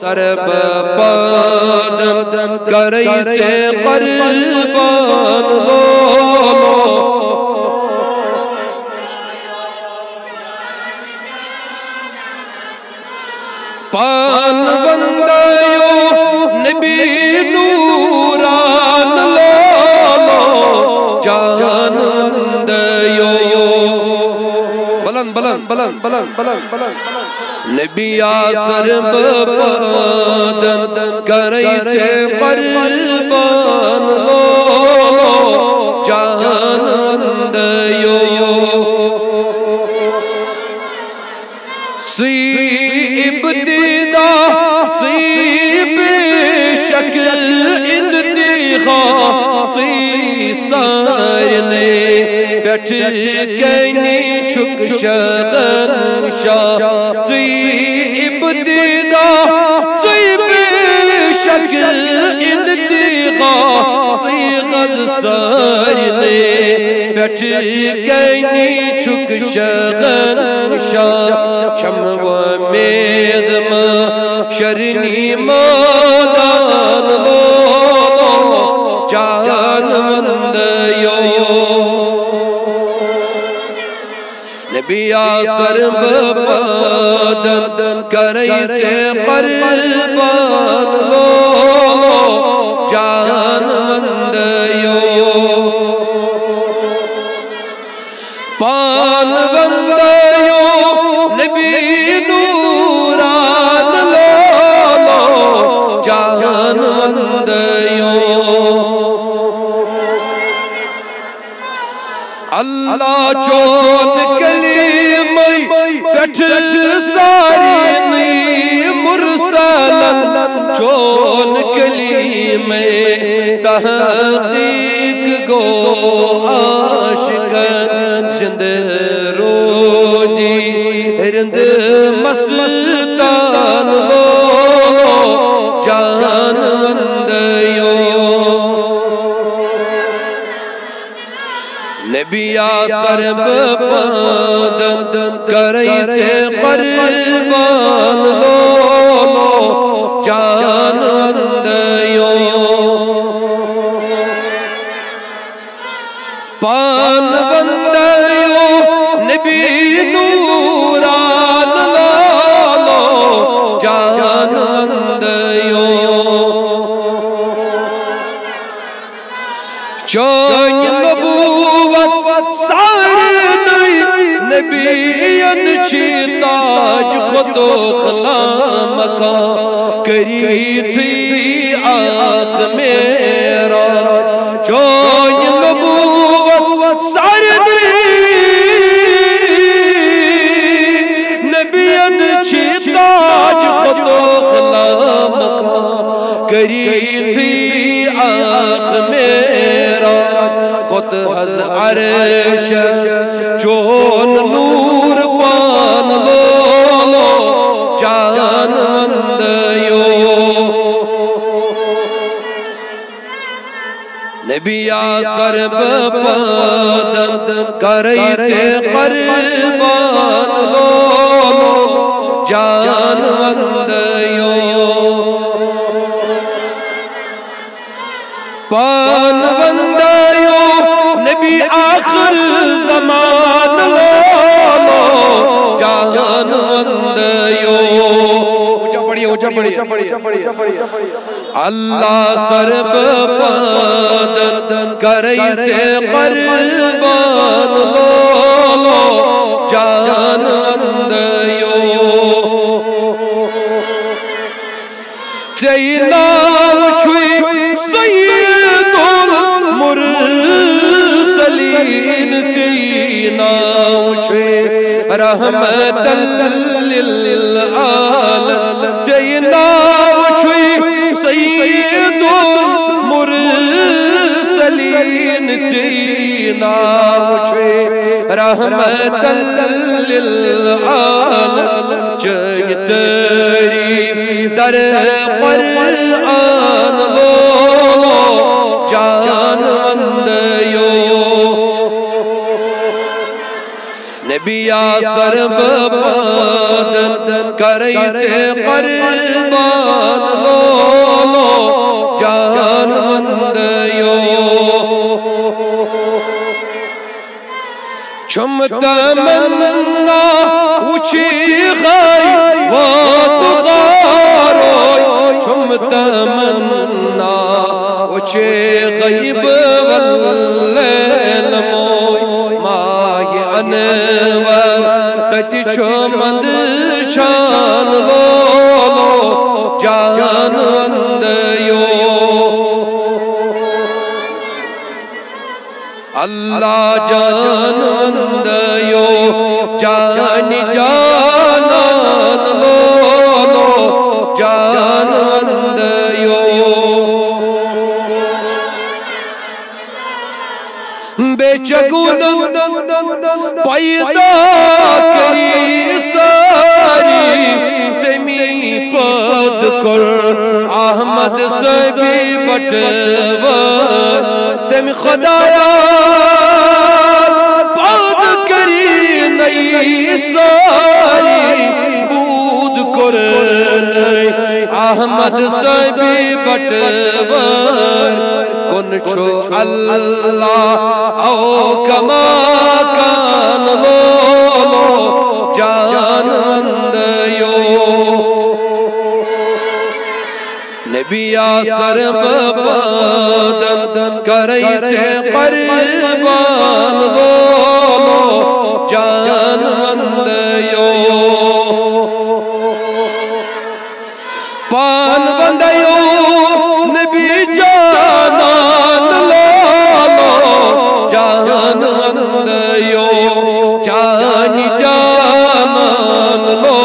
सरब पाद करैचे कुर्बान लो पान बंदायो नबी नूरान लो जान बंदायो बुलंद बुलंद बुलंद बुलंद बुलंद बुलंद नबिया सरब पाद करैचे कुर्बान लो जान बंदायो इब्तिदा बेशक इंतहा सारने बैठ गई छुक शगन शाह इब्तिदा बेशक इंतहा गज सारने बैठ गई छुक शगन शाह शम व मेदम शरनी मैदान लो जान बंदायो नबिया सरब पाद करैचे कुर्बान लो जान बंदायो पान बंदायो नबी नूरान लो जान बंदायो अल्लाह चोन कलीमई बैठ सारी नी मुरसलन चोन कलीमई तहकीक गो आशिकन जिंद रोदी रिंद मस्तान लो जान बंदायो नबिया सरब पाद करैचे कुर्बान लो जान बंदायो पान बंदायो नबी नूरान लो जान बंदायो चोन नबूवत सारे नबियन छी ताज खुदो खलाम का करी थी आख मेरा चोन नबूवत सारे नबियन छी ताज खुदो खलाम का करी थी आख मेरा खुद हज अर्श चोन नूर पान लो जान बंदायो नबिया सरब पाद करैचे कुर्बान लो जान बंदायो पान बंदायो नबी आखिर ज़मान लो जान बंदायो ऊंचा पढ़िए अल्लाह सरब पाद करैचे कुर्बान लो जान बंदायो चैना छुई सैयदुल मुरसलीन चैना छुई रहमतल लिल आलम चैना छुई सैयदुल मुरसलीन चैना छुई रहमतल लिल आलम चैन तेरी दर कुरान लो जान बंदायो नबिया सरब पाद करैचे कुर्बान छुम तमन्ना उछी खाई वो तुगारोय छुम तमन्ना उछे गईब वल्लैल मोय माय अनवर तति छुमंद छान लो जान अंदयो अल्लाह जान अंदयो जान जानान लो जान अंदयो बेचगुन पैदा करी सारी तमी पद कर अहमद सभी बटवर तमी खुदाया पद करी नई सारी बूद कर अहमद सभी बटवर कुन छो अल्लाह ओ कमा कान लो जान अंदयो नबिया सरब बदन करई छे कुर्बान लो जान अंदयो पान बंदयो नबी जानान लो जान अंदयो जान जानान लो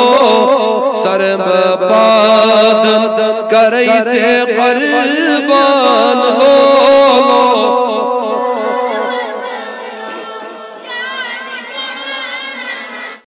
सरब पादन करई छे कुर्बान लो